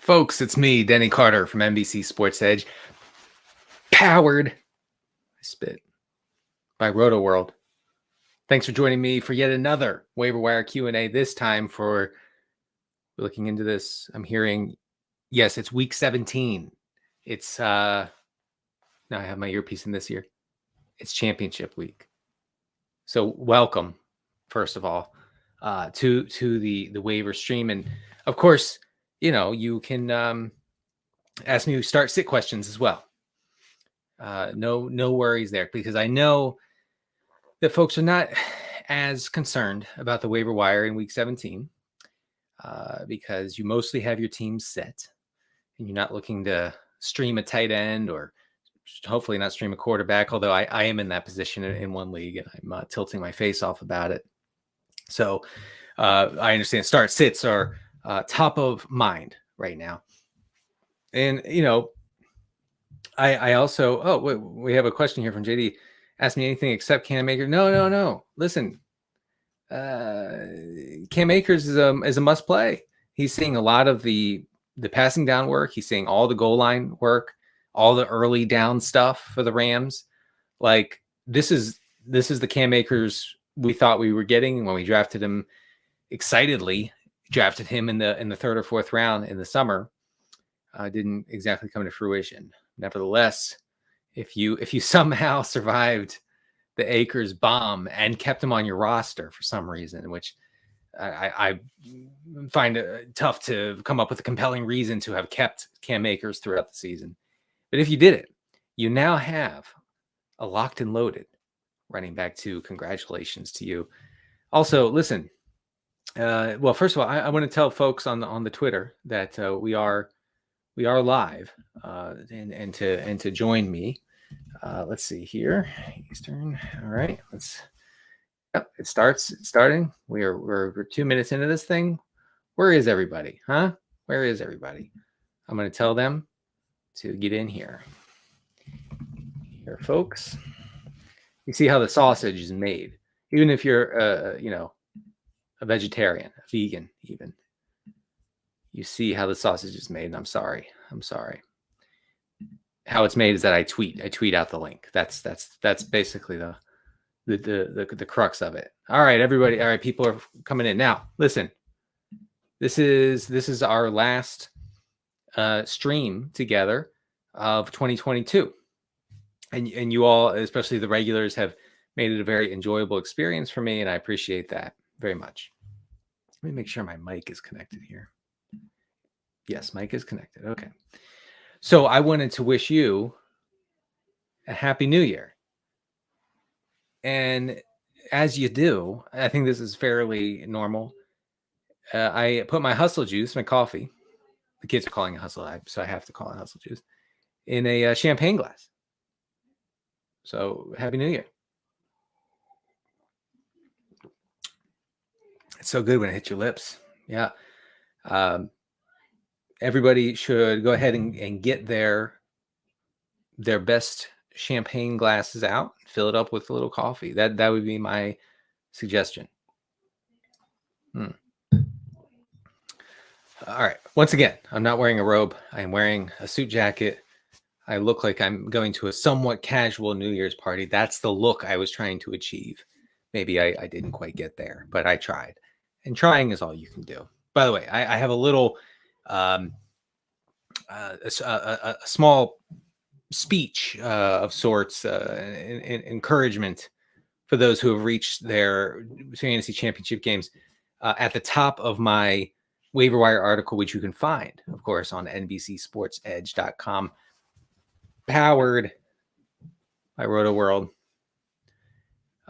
Folks, it's me, Denny Carter from NBC Sports Edge, powered, I spit, by Rotoworld. Thanks for joining me for yet another waiver wire Q&A. This time for looking into this, I'm hearing, yes, it's week 17. It's, now I have my earpiece in this year. It's championship week. So welcome, first of all, to the waiver stream. And of course, you know, you can ask me start sit questions as well. No worries there, because I know that folks are not as concerned about the waiver wire in week 17 because you mostly have your team set and you're not looking to stream a tight end or hopefully not stream a quarterback, although I am in that position in one league and I'm tilting my face off about it. So I understand start sits are top of mind right now. And, you know, I also, we have a question here from JD. Ask me anything except Cam Akers. No. Listen, Cam Akers is a must play. He's seeing a lot of the passing down work. He's seeing all the goal line work, all the early down stuff for the Rams. Like this is the Cam Akers we thought we were getting when we drafted him excitedly. Drafted him in the third or fourth round in the summer. Didn't exactly come to fruition. Nevertheless, if you somehow survived the Akers bomb and kept him on your roster for some reason, which I find it tough to come up with a compelling reason to have kept Cam Akers throughout the season. But if you did it, you now have a locked and loaded running back two. Congratulations to you. Also, listen. Well, first of all, I want to tell folks on the Twitter that we are live, and to join me. Let's see here, Eastern. All right, it's starting. We're 2 minutes into this thing. Where is everybody? Huh? Where is everybody? I'm going to tell them to get in here. Here, folks. You see how the sausage is made, even if you're a vegetarian, a vegan, even. You see how the sausage is made, and I'm sorry. How it's made is that I tweet out the link. That's basically the crux of it. All right, everybody. All right, people are coming in now. Listen, this is our last stream together of 2022, and you all, especially the regulars, have made it a very enjoyable experience for me, and I appreciate that very much. Let me make sure my mic is connected here. Yes, mic is connected. Okay. So I wanted to wish you a happy new year. And as you do, I think this is fairly normal. I put my hustle juice, my coffee, the kids are calling it hustle, so I have to call it hustle juice, in a champagne glass. So happy new year. It's so good when it hits your lips. Yeah. Everybody should go ahead and get their best champagne glasses out, fill it up with a little coffee. That would be my suggestion. All right. Once again, I'm not wearing a robe. I am wearing a suit jacket. I look like I'm going to a somewhat casual New Year's party. That's the look I was trying to achieve. Maybe I didn't quite get there, but I tried. And trying is all you can do. By the way, I have a little a small speech of sorts, encouragement for those who have reached their fantasy championship games at the top of my waiver wire article, which you can find, of course, on NBCSportsEdge.com, powered by Rotoworld.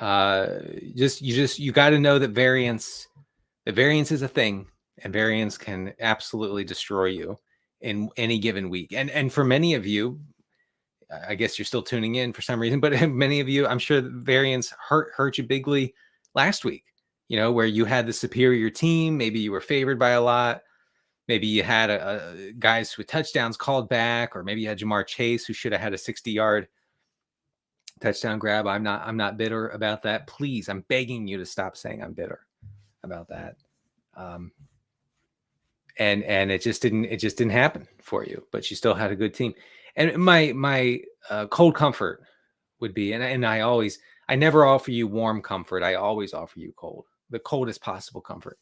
You got to know that variance is a thing, and variance can absolutely destroy you in any given week. And for many of you, I guess you're still tuning in for some reason, but many of you, I'm sure the variance hurt you bigly last week, you know, where you had the superior team. Maybe you were favored by a lot. Maybe you had a guys with touchdowns called back, or maybe you had Jamar Chase, who should have had a 60-yard touchdown grab. I'm not bitter about that. Please, I'm begging you to stop saying I'm bitter about that. and it just didn't happen for you, but you still had a good team. And my cold comfort would be, and I never offer you warm comfort. I always offer you cold. The coldest possible comfort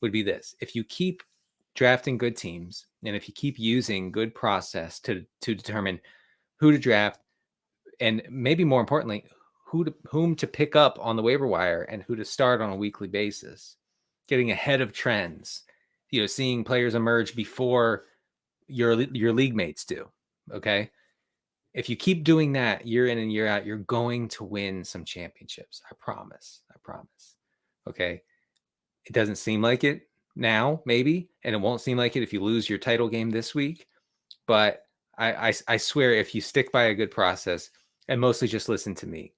would be this: if you keep drafting good teams, and if you keep using good process to determine who to draft, and maybe more importantly, whom to pick up on the waiver wire and who to start on a weekly basis, getting ahead of trends, seeing players emerge before your league mates do. Okay. If you keep doing that year in and year out, you're going to win some championships. I promise. Okay. It doesn't seem like it now, maybe, and it won't seem like it if you lose your title game this week. But I swear, if you stick by a good process and mostly just listen to me,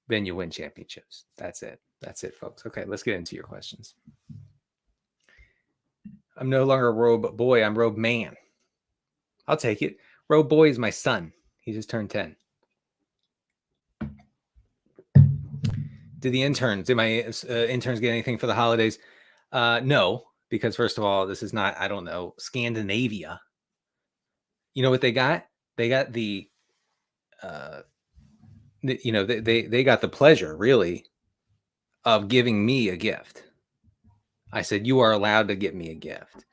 then you win championships. That's it, folks. Okay, let's get into your questions. I'm no longer a robe boy. I'm robe man. I'll take it. Robe boy is my son. He just turned 10. Did my interns get anything for the holidays? No, because first of all, this is not, I don't know, Scandinavia. You know what they got? They got they got the pleasure, really, of giving me a gift. I said, you are allowed to get me a gift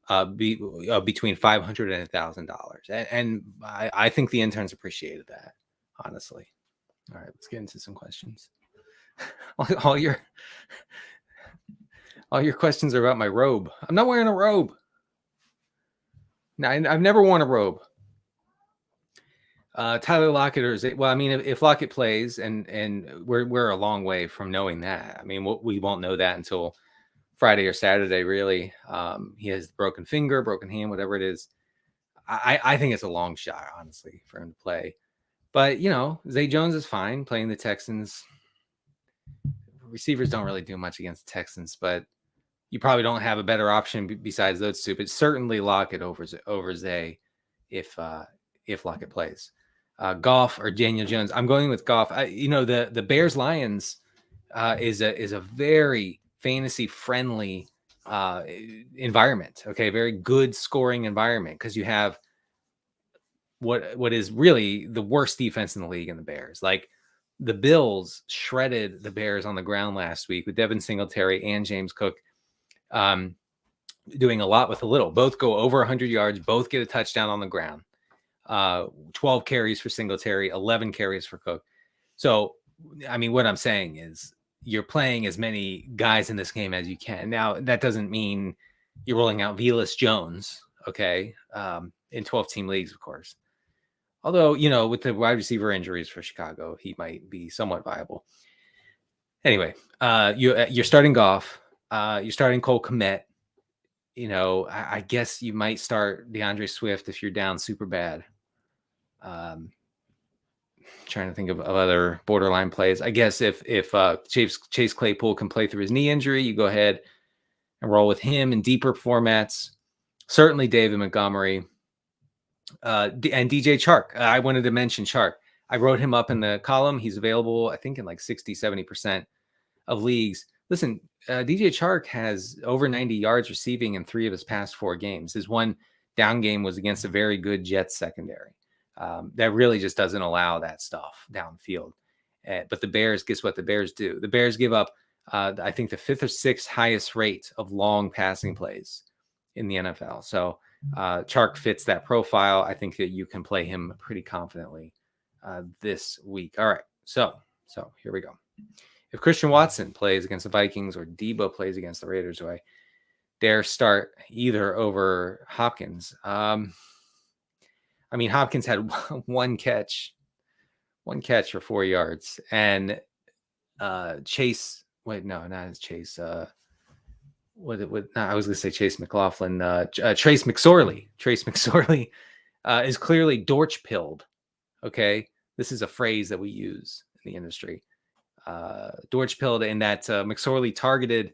between $500 and $1,000. And I think the interns appreciated that, honestly. All right, let's get into some questions. all your questions are about my robe. I'm not wearing a robe. No, I've never worn a robe. Tyler Lockett, if Lockett plays, and we're a long way from knowing that. I mean, we won't know that until Friday or Saturday, really. He has broken finger, broken hand, whatever it is. I think it's a long shot, honestly, for him to play. But, Zay Jones is fine playing the Texans. Receivers don't really do much against the Texans, but you probably don't have a better option besides those two. But certainly Lockett over Zay if Lockett plays. Goff or Daniel Jones. I'm going with Goff. The Bears Lions is a very fantasy friendly environment. Okay, very good scoring environment, because you have what is really the worst defense in the league in the Bears. Like, the Bills shredded the Bears on the ground last week with Devin Singletary and James Cook doing a lot with a little. Both go over 100 yards. Both get a touchdown on the ground. 12 carries for Singletary, 11 carries for Cook. So, I mean, what I'm saying is you're playing as many guys in this game as you can. Now, that doesn't mean you're rolling out Velus Jones, okay, in 12-team leagues, of course. Although, with the wide receiver injuries for Chicago, he might be somewhat viable. Anyway, you're starting Goff. You're starting Cole Kmet. I guess you might start DeAndre Swift if you're down super bad. Trying to think of other borderline plays. I guess if Chase Claypool can play through his knee injury, you go ahead and roll with him in deeper formats. Certainly David Montgomery and DJ Chark. I wanted to mention Chark. I wrote him up in the column. He's available, I think, in like 60-70% of leagues. Listen, DJ Chark has over 90 yards receiving in 3 of his past 4 games. His one down game was against a very good Jets secondary. That really just doesn't allow that stuff downfield. But the Bears, guess what the Bears do? The Bears give up, I think, the 5th or 6th highest rate of long passing plays in the NFL. So Chark fits that profile. I think that you can play him pretty confidently this week. All right, so here we go. If Christian Watson plays against the Vikings or Debo plays against the Raiders, do I dare start either over Hopkins? Hopkins had one catch for 4 yards, and Chase. Wait, no, not Chase. I was going to say Chase McLaughlin. Trace McSorley. Trace McSorley is clearly Dorch-pilled. Okay, this is a phrase that we use in the industry. Dorch-pilled, in that McSorley targeted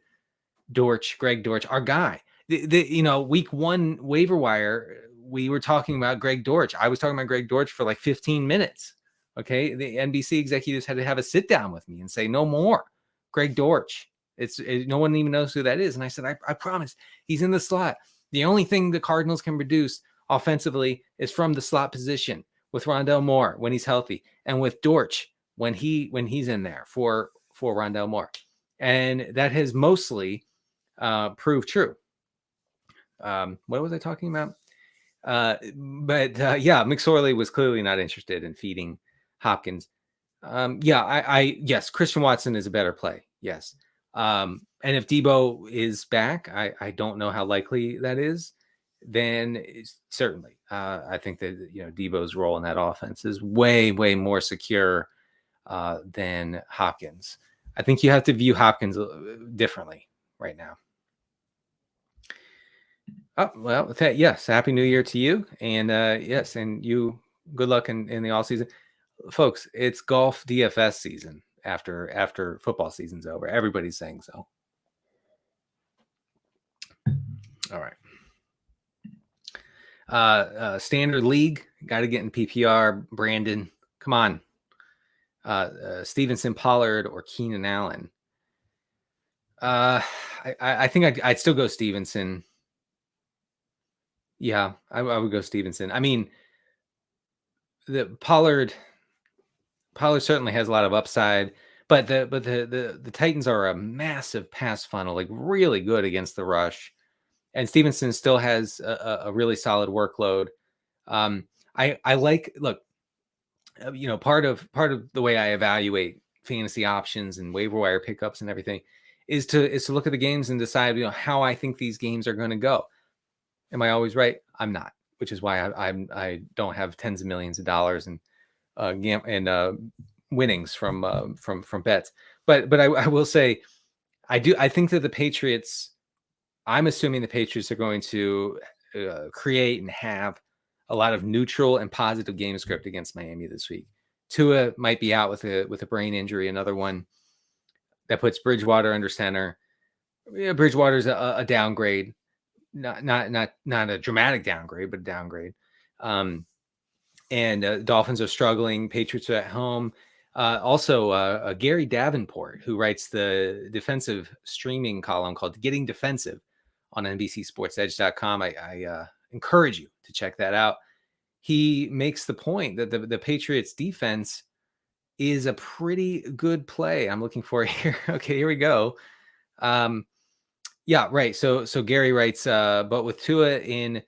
Greg Dortch, our guy. Week 1 waiver wire, we were talking about Greg Dortch. I was talking about Greg Dortch for like 15 minutes. Okay, the NBC executives had to have a sit down with me and say, no more Greg Dortch. No one even knows who that is. And I said, I promise, he's in the slot. The only thing the Cardinals can produce offensively is from the slot position with Rondell Moore when he's healthy, and with Dortch when he's in there for Rondell Moore, and that has mostly proved true. What was I talking about? Yeah, McSorley was clearly not interested in feeding Hopkins. Yes, Christian Watson is a better play. Yes. And if Debo is back, I don't know how likely that is. Then certainly, I think that Debo's role in that offense is way more secure than Hopkins. I think you have to view Hopkins differently right now. Oh, well, yes. Happy New Year to you. And yes, and you good luck in the all season. Folks, it's golf DFS season after football season's over. Everybody's saying so. All right. Standard league, got to get in PPR. Brandon, come on. Stevenson, Pollard, or Keenan Allen. I think I'd still go Stevenson. Yeah, I would go Stevenson. I mean, the Pollard certainly has a lot of upside, but the Titans are a massive pass funnel, like really good against the rush, and Stevenson still has a really solid workload. I like part of the way I evaluate fantasy options and waiver wire pickups and everything is to look at the games and decide how I think these games are going to go. Am I always right? I'm not, which is why I don't have tens of millions of dollars and winnings from bets. But I will say I think that the Patriots. I'm assuming the Patriots are going to create and have a lot of neutral and positive game script against Miami this week. Tua might be out with a brain injury, another one that puts Bridgewater under center. Yeah, Bridgewater's a downgrade. Not a dramatic downgrade, but a downgrade. And Dolphins are struggling. Patriots are at home. Also, Gary Davenport, who writes the defensive streaming column called Getting Defensive on NBCSportsEdge.com. I encourage you to check that out. He makes the point that the Patriots defense is a pretty good play. I'm looking for it here. Okay, here we go. Yeah, right. So Gary writes, but with Tua in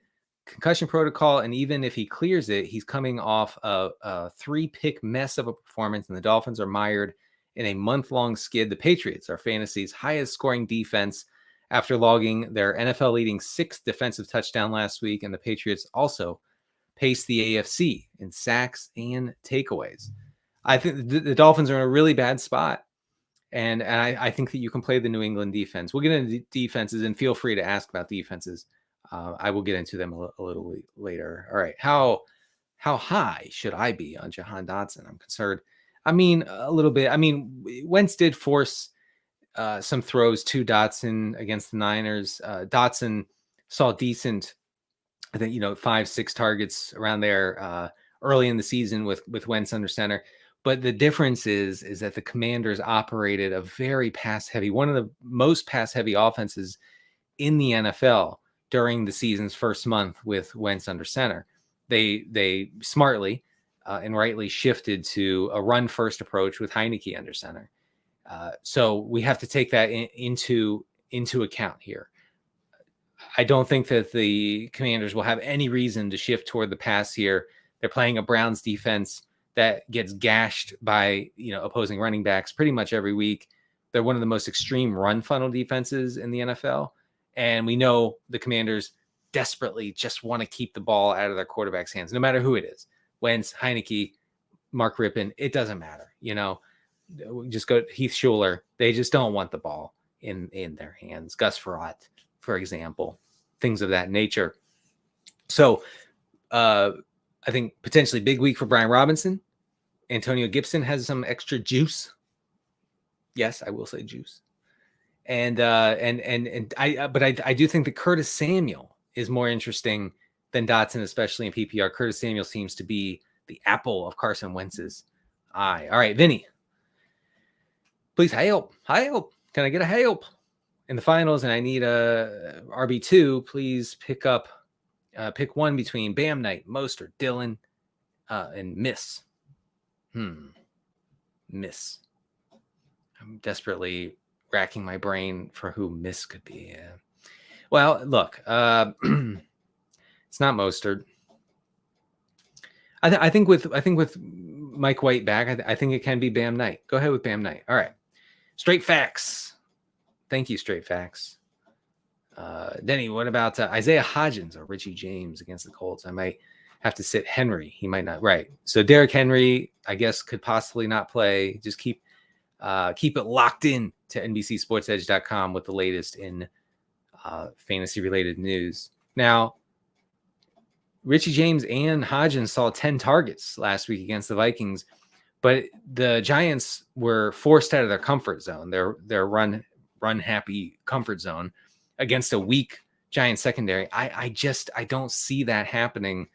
concussion protocol, and even if he clears it, he's coming off a 3-pick mess of a performance, and the Dolphins are mired in a month-long skid. The Patriots are fantasy's highest scoring defense after logging their NFL leading 6th defensive touchdown last week, and the Patriots also paced the AFC in sacks and takeaways. I think the Dolphins are in a really bad spot. And I think that you can play the New England defense. We'll get into defenses, and feel free to ask about defenses. I will get into them a little later. All right. How high should I be on Jahan Dotson? I'm concerned. I mean, a little bit. I mean, Wentz did force some throws to Dotson against the Niners. Dotson saw decent, I think, 5-6 targets around there early in the season with Wentz under center. But the difference is that the Commanders operated a very pass-heavy, one of the most pass-heavy offenses in the NFL during the season's first month with Wentz under center. They smartly and rightly shifted to a run-first approach with Heineke under center. So we have to take that into account here. I don't think that the Commanders will have any reason to shift toward the pass here. They're playing a Browns defense that gets gashed by opposing running backs pretty much every week. They're one of the most extreme run funnel defenses in the NFL. And we know the Commanders desperately just want to keep the ball out of their quarterback's hands, no matter who it is. Wentz, Heineke, Mark Rippon, it doesn't matter. Just go Heath Schuler. They just don't want the ball in their hands. Gus Frerotte, for example, things of that nature. So, I think potentially big week for Brian Robinson. Antonio Gibson has some extra juice. Yes, I will say juice. And I do think that Curtis Samuel is more interesting than Dotson, especially in PPR. Curtis Samuel seems to be the apple of Carson Wentz's eye. All right, Vinny, please help. Can I get a help? in the finals and I need a RB2, please pick one between Bam Knight, Mostert, Dillon, and Miss. Miss. I'm desperately racking my brain for who Miss could be. Yeah. Well, look, it's not Mostert. I think with Mike White back, I think it can be Bam Knight. Go ahead with Bam Knight. All right. Straight facts. Thank you, Straight Facts. Denny, what about Isaiah Hodgins or Richie James against the Colts? I might have to sit Henry. He might not. Right. So Derrick Henry, I guess, could possibly not play. Just keep it locked in to NBCSportsEdge.com with the latest in fantasy-related news. Now, Richie James and Hodgins saw 10 targets last week against the Vikings, but the Giants were forced out of their comfort zone, their run-happy comfort zone against a weak Giants secondary. I don't see that happening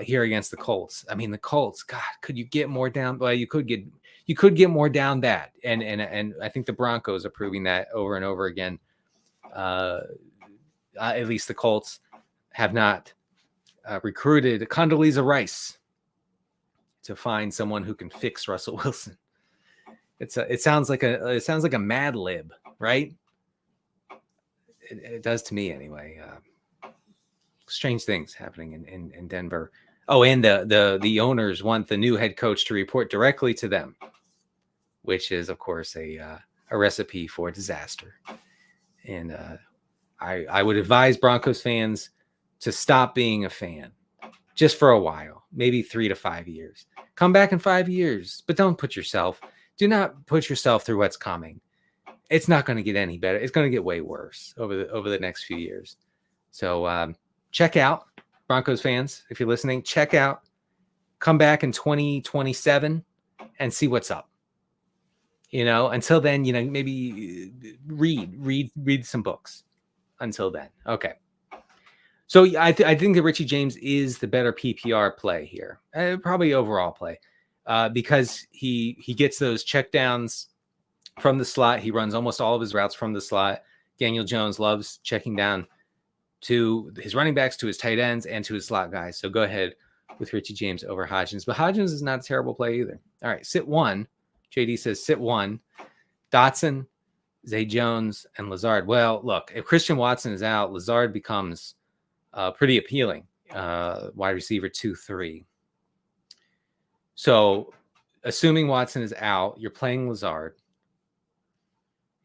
here against the Colts. I mean, the Colts, God, could you get more down? Well, you could get more down bad, and I think the Broncos are proving that over and over again. At least the Colts have not recruited Condoleezza Rice to find someone who can fix Russell Wilson. It sounds like a Mad Lib, right? It does to me anyway. Strange things happening in Denver. Oh, and the owners want the new head coach to report directly to them, which is of course a recipe for disaster. And I would advise Broncos fans to stop being a fan just for a while, maybe 3 to 5 years. Come back in 5 years, but do not put yourself through what's coming. It's not going to get any better. It's going to get way worse over the next few years. So check out, Broncos fans, if you're listening, check out, come back in 2027 and see what's up. Until then, maybe read some books until then. Okay. So I think that Richie James is the better PPR play here, probably overall play, because he gets those checkdowns from the slot. He runs almost all of his routes from the slot. Daniel Jones loves checking down to his running backs, to his tight ends, and to his slot guys. So go ahead with Richie James over Hodgins. But Hodgins is not a terrible play either. All right, sit one. JD says sit one. Dotson, Zay Jones, and Lazard. Well, look, if Christian Watson is out, Lazard becomes pretty appealing. Wide receiver 2-3. So assuming Watson is out, you're playing Lazard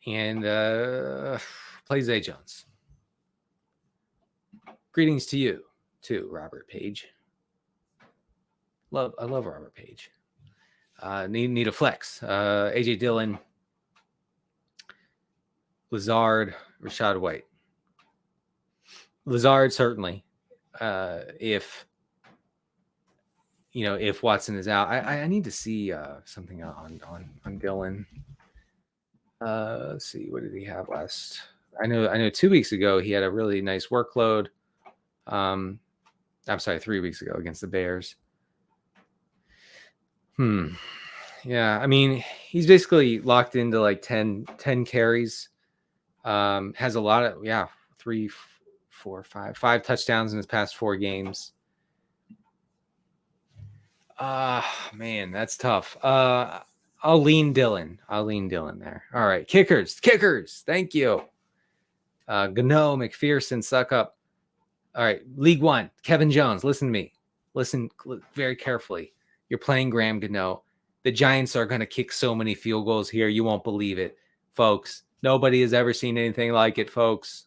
and play Zay Jones. Greetings to you too, Robert Page. I love Robert Page. Need a flex. AJ Dillon, Lazard, Rashad White. Lazard certainly. If Watson is out, I need to see something on Dillon. Let's see, what did he have last? I know 2 weeks ago he had a really nice workload. I'm sorry, 3 weeks ago against the Bears. Yeah, I mean, he's basically locked into like 10 carries. Has a lot of 3, 4, 5 touchdowns in his past 4 games. Man, that's tough. I'll lean Dillon there. All right, kickers. Thank you. Gano, McPherson, suck up. All right, League One. Kevin Jones, listen to me. Listen very carefully. You're playing Graham Gano. The Giants are going to kick so many field goals here. You won't believe it, folks. Nobody has ever seen anything like it, folks.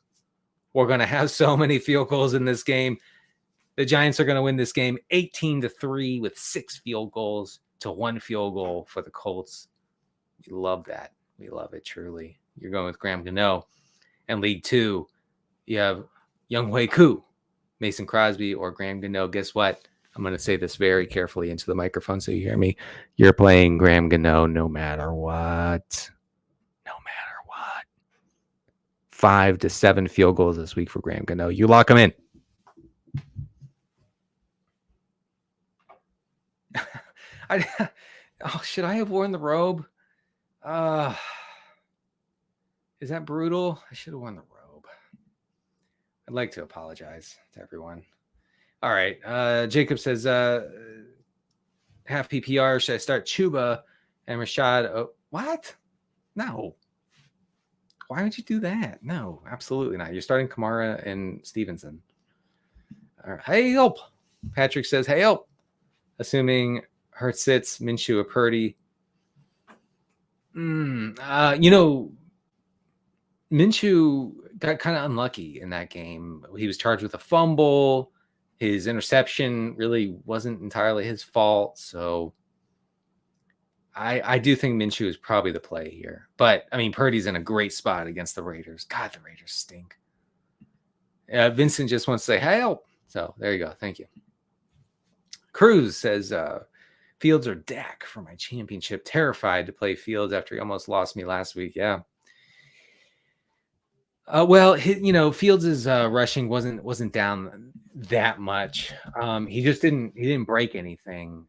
We're going to have so many field goals in this game. The Giants are going to win this game 18-3 with 6 field goals to 1 field goal for the Colts. We love that. We love it, truly. You're going with Graham Gano. And League Two, you have Younghoe Koo, Mason Crosby, or Graham Gano. Guess what? I'm going to say this very carefully into the microphone so you hear me. You're playing Graham Gano no matter what. No matter what. 5 to 7 field goals this week for Graham Gano. You lock him in. Should I have worn the robe? Is that brutal? I should have worn the robe. I'd like to apologize to everyone. All right. Jacob says, half PPR. Should I start Chuba and Rashad? Oh, what? No. Why would you do that? No, absolutely not. You're starting Kamara and Stevenson. All right. Hey, help. Patrick says, hey, help. Assuming Hurts sits, Minshew or Purdy. Minshew got kind of unlucky in that game. He was charged with a fumble. His interception really wasn't entirely his fault. So I do think Minshew is probably the play here. But, I mean, Purdy's in a great spot against the Raiders. God, the Raiders stink. Vincent just wants to say, hey, help. So there you go. Thank you. Cruz says, Fields or Dak for my championship. Terrified to play Fields after he almost lost me last week. Yeah. Fields' rushing wasn't down that much. He just didn't break anything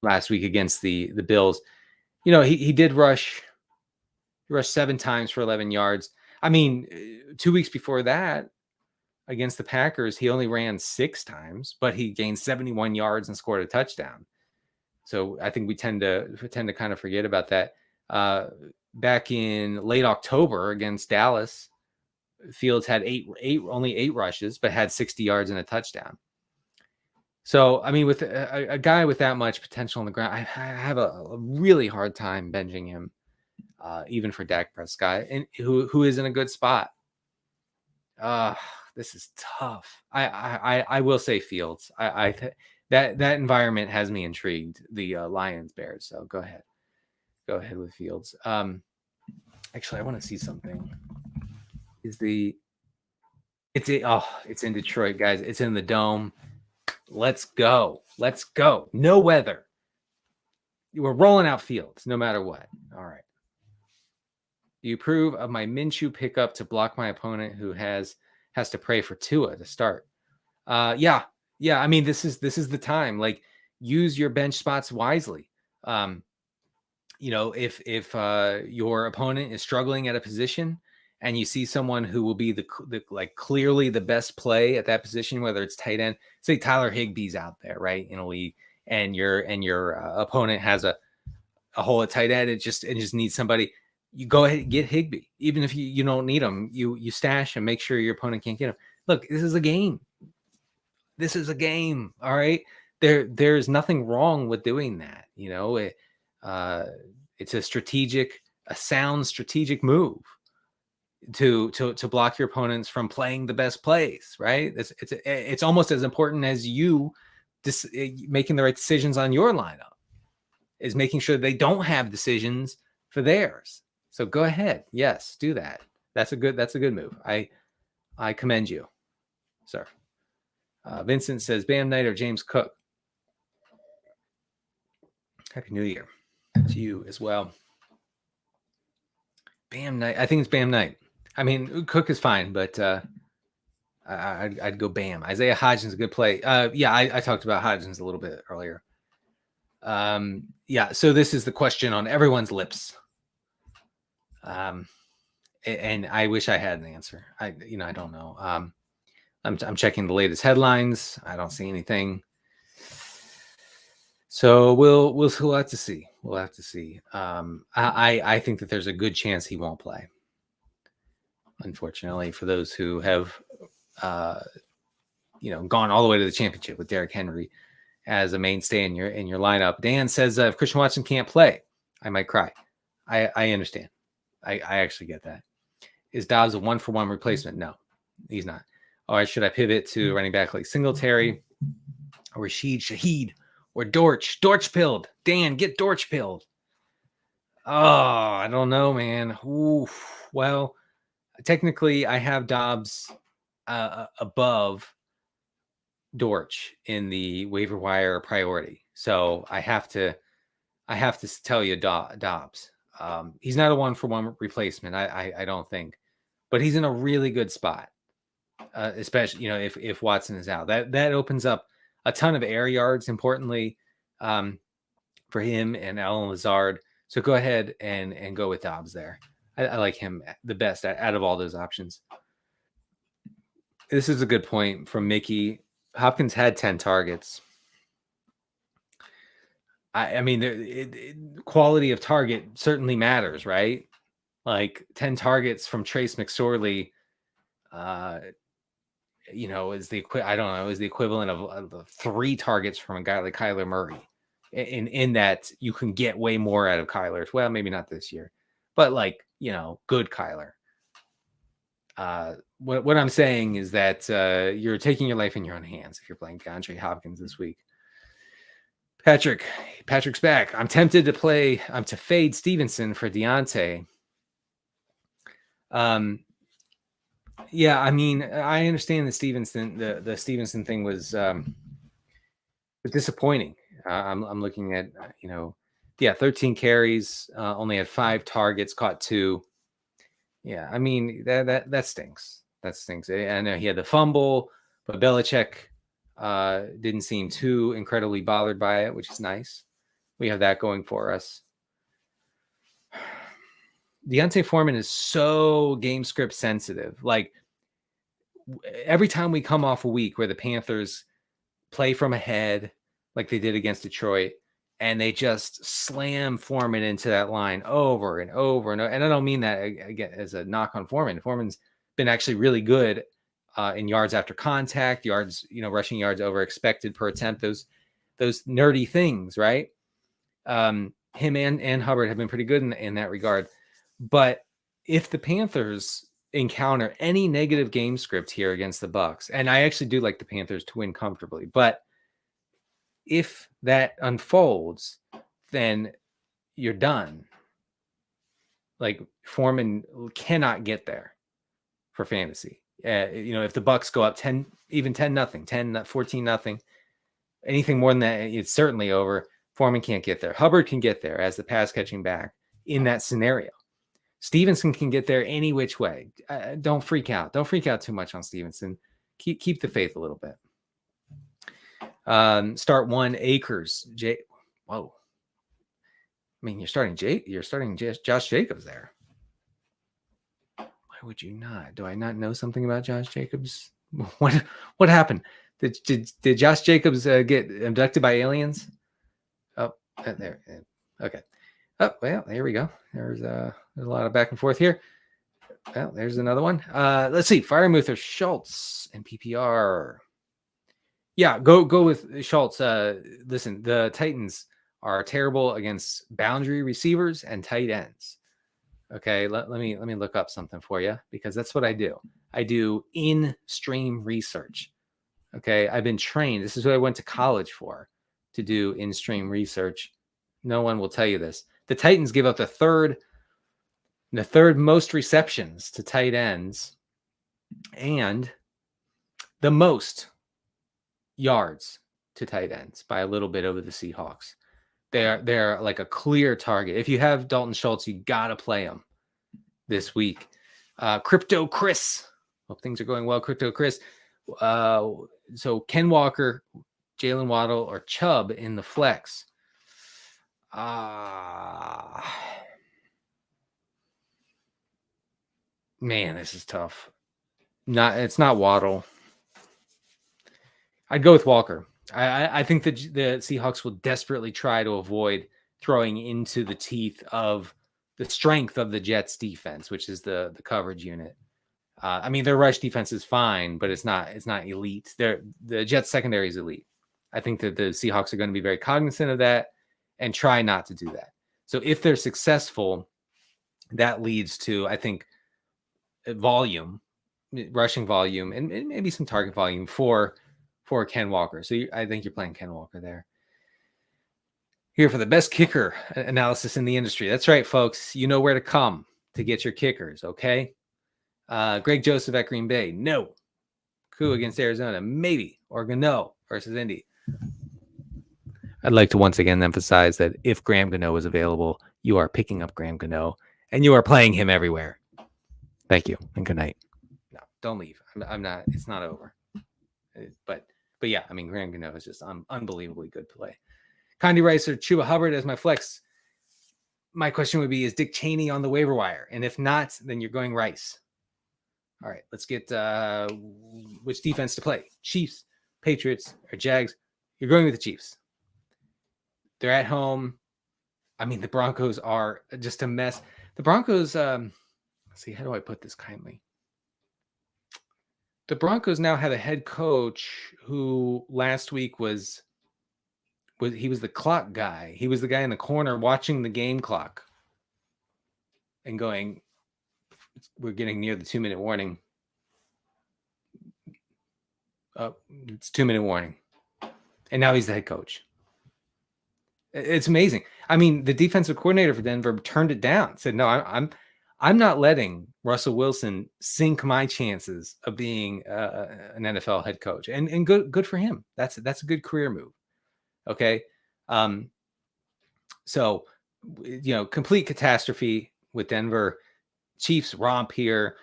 last week against the Bills. He did rush. He rushed 7 times for 11 yards. I mean, 2 weeks before that, against the Packers, he only ran 6 times, but he gained 71 yards and scored a touchdown. So I think we tend to kind of forget about that. Back in late October against Dallas, Fields had only 8 rushes, but had 60 yards and a touchdown. So, I mean, with a guy with that much potential on the ground, I have a really hard time benching him, even for Dak Prescott, and who is in a good spot. This is tough. I will say Fields. That environment has me intrigued. The Lions Bears. So go ahead with Fields. Actually, I want to see something. It's in Detroit, guys. It's in the Dome. Let's go. No weather. We're rolling out Fields no matter what. All right. Do you approve of my Minshew pickup to block my opponent who has to pray for Tua to start? Yeah. I mean, this is the time. Like, use your bench spots wisely. If your opponent is struggling at a position and you see someone who will be the clearly the best play at that position, whether it's tight end, say Tyler Higbee's out there, right, in a league, and your opponent has a hole at tight end, it just needs somebody. You go ahead and get Higbee, even if you don't need him. You stash him, make sure your opponent can't get him. Look, this is a game. All right. There's nothing wrong with doing that. It's a sound strategic move to block your opponents from playing the best plays, right? It's almost as important as you making the right decisions on your lineup is making sure they don't have decisions for theirs. So go ahead. Yes, do that. That's a good move. I commend you, sir. Vincent says, Bam Knight or James Cook? Happy New Year to you as well. Bam Knight. I think it's Bam Knight. I mean, Cook is fine, but I'd go Bam. Isaiah Hodgins is a good play. I talked about Hodgins a little bit earlier. So this is the question on everyone's lips. And I wish I had an answer. I don't know. I'm checking the latest headlines. I don't see anything. So we'll have to see. I think that there's a good chance he won't play. Unfortunately, for those who have gone all the way to the championship with Derrick Henry as a mainstay in your lineup. Dan says if Christian Watson can't play, I might cry. I understand. I actually get that. Is Dobbs a 1-for-1 replacement? No, he's not. All right, should I pivot to running back like Singletary or Rashid Shaheed or Dortch? Dortch pilled. Dan, get Dortch pilled. Oh, I don't know, man. Oof. Well, technically, I have Dobbs above Dortch in the waiver wire priority, so I have to tell you Dobbs. He's not a 1-for-1 replacement, I don't think, but he's in a really good spot, especially if Watson is out. That opens up a ton of air yards, importantly, for him and Allen Lazard. So go ahead and go with Dobbs there. I like him the best out of all those options. This is a good point from Mickey. Hopkins had 10 targets. I mean, quality of target certainly matters, right? Like 10 targets from Trace McSorley, is the equivalent of 3 targets from a guy like Kyler Murray. In that you can get way more out of Kyler. Well, maybe not this year, but good Kyler. What I'm saying is that you're taking your life in your own hands if you're playing DeAndre Hopkins this week. Patrick's back. I'm tempted to fade Stevenson for Deontay. Yeah, I mean, I understand the Stevenson thing was disappointing. I'm looking at 13 carries, only had 5 targets, caught 2. Yeah, I mean that stinks. That stinks. I know he had the fumble, but Belichick didn't seem too incredibly bothered by it, which is nice. We have that going for us. Deontay Foreman is so game script sensitive. Like every time we come off a week where the Panthers play from ahead, like they did against Detroit, and they just slam Foreman into that line over and over and over. And I don't mean that again as a knock on Foreman. Foreman's been actually really good in yards after contact, yards, rushing yards over expected per attempt. Those nerdy things, right? Him and Hubbard have been pretty good in that regard. But if the Panthers encounter any negative game script here against the Bucs, and I actually do like the Panthers to win comfortably, but if that unfolds, then you're done. Like Foreman cannot get there for fantasy. If the Bucs go up 10, even 10-0, 14-0, anything more than that, it's certainly over. Foreman can't get there. Hubbard can get there as the pass catching back in that scenario. Stevenson can get there any which way. Don't freak out. Don't freak out too much on Stevenson. Keep the faith a little bit. Start 1 Akers. Whoa. I mean, you're starting Josh Jacobs there. Why would you not? Do I not know something about Josh Jacobs? What happened? Did Josh Jacobs get abducted by aliens? Oh, there. Okay. Oh, well, there we go. There's a lot of back and forth here. Well, there's another one. Let's see. Freiermuth or Schultz and PPR. Yeah, go with Schultz. Listen, the Titans are terrible against boundary receivers and tight ends. Okay, let me look up something for you because that's what I do. I do in-stream research. Okay, I've been trained. This is what I went to college for, to do in-stream research. No one will tell you this. The Titans give up the third most receptions to tight ends and the most yards to tight ends by a little bit over the Seahawks. They're like a clear target. If you have Dalton Schultz, you gotta play him this week. Crypto Cris. Hope things are going well. Crypto Cris. So Ken Walker, Jalen Waddle, or Chubb in the flex. Man, this is tough. It's not Waddle. I'd go with Walker. I think that the Seahawks will desperately try to avoid throwing into the teeth of the strength of the Jets defense, which is the coverage unit. I mean, their rush defense is fine, but it's not elite. The Jets secondary is elite. I think that the Seahawks are going to be very cognizant of that and try not to do that. So if they're successful, that leads to, I think, volume, rushing volume, and maybe some target volume for Ken Walker. So I think you're playing Ken Walker there. Here for the best kicker analysis in the industry. That's right, folks. You know where to come to get your kickers, okay? Greg Joseph at Green Bay. No. Koo against Arizona. Maybe. Or Gano versus Indy. I'd like to once again emphasize that if Graham Gano is available, you are picking up Graham Gano, and you are playing him everywhere. Thank you, and good night. No, don't leave. I'm not. It's not over. But yeah, I mean, Graham Gano is just unbelievably good play. Condi Rice or Chuba Hubbard as my flex. my question would be, is Dick Cheney on the waiver wire? And if not, then you're going Rice. All right, let's get which defense to play. Chiefs, Patriots, or Jags. You're going with the Chiefs. They're at home. I mean, the Broncos are just a mess. The Broncos, let's see, how do I put this kindly? The Broncos now have a head coach who last week was he was the clock guy. He was the guy in the corner watching the game clock and going, we're getting near the 2-minute warning. It's 2-minute warning. And now he's the head coach. It's amazing. I mean, the defensive coordinator for Denver turned it down. Said, "No, I'm not letting Russell Wilson sink my chances of being an NFL head coach." And good for him. That's a good career move. Okay. So, complete catastrophe with Denver. Chiefs romp here.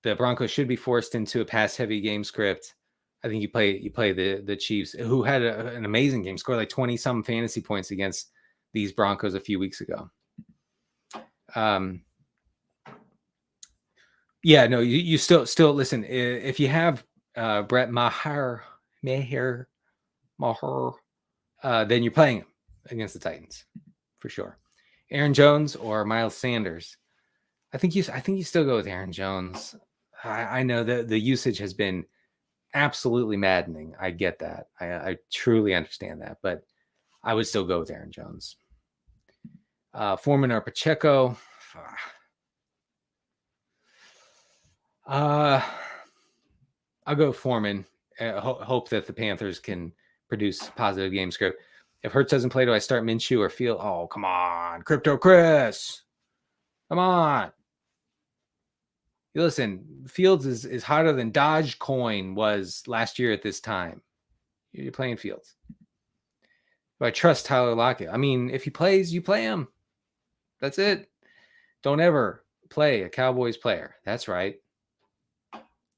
The Broncos should be forced into a pass-heavy game script. I think you play the Chiefs, who had an amazing game, scored like 20-some fantasy points against these Broncos a few weeks ago. You still listen. If you have Brett Maher, then you're playing him against the Titans for sure. Aaron Jones or Miles Sanders. I think you still go with Aaron Jones. I know that the usage has been absolutely maddening. I get that. I truly understand that, but I would still go with Aaron Jones. Foreman or Pacheco. I'll go Foreman. Hope that the Panthers can produce positive game script. If Hurts doesn't play, do I start Minshew or Field? Oh, come on. Crypto Cris. Come on. Listen, Fields is hotter than Dogecoin was last year at this time. You're playing Fields. Do I trust Tyler Lockett? I mean, if he plays, you play him. That's it. Don't ever play a Cowboys player. That's right.